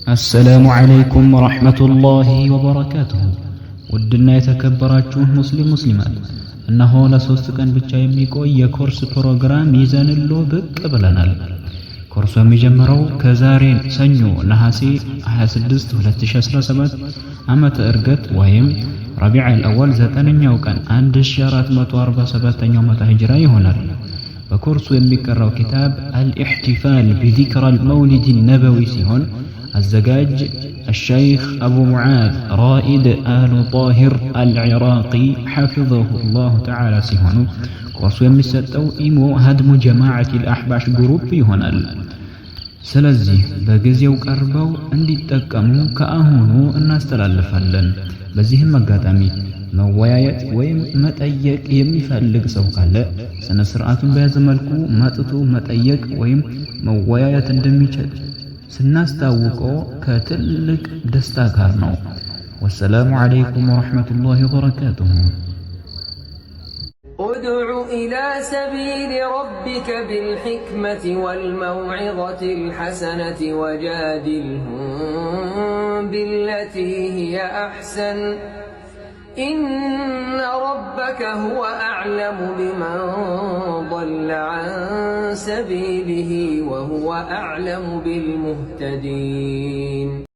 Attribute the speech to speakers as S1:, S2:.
S1: السلام عليكم ورحمة الله وبركاته ودنا يتكبراችሁ ሙስሊማት እነሆ ለሶስት ቀን ብቻ የሚቆይ የኮርስ ፕሮግራም ይዘንሎ ብቅ ብለናል። ኮርሱ የሚጀምረው ከዛሬ ሰኞ ነሐሴ 26 2017 ዓመተ ዕርገት ወይም ረቢዕ አልአወል 9ኛው ቀን 1447ኛው ዓመተ ሂጅራ ይሆናል። በኮርሱ የሚቀራው ኪታብ አልኢህቲፋል ቢዚክር አልመውሊድ ነበዊ ሲሆን الزجاج الشيخ أبو معاذ رائد آل طاهر العراقي حفظه الله تعالى سيهونو كورسو يمسطو إيمو هدم جماعة الأحباش جروب يهونال سلازي بغزيو قربو እንዲጠቀሙ ከአሁኑ እናስተላልፋለን። በዚህም አጋጣሚ መወያየት ወይም መጠየቅ የሚፈልግ ሰው ካለ ስነ ስርዓቱን በያዘ መልኩ መጥቶ መጠየቅ ወይም መወያየት እንደሚችል سنستوقع كتلك دستاكارنو. والسلام عليكم ورحمة الله وبركاته.
S2: ادع إلى سبيل ربك بالحكمة والموعظة الحسنة وجادلهم بالتي هي أحسن إن ربك هو أعلم بمن ضل عن سبيله وهو أعلم بالمهتدين.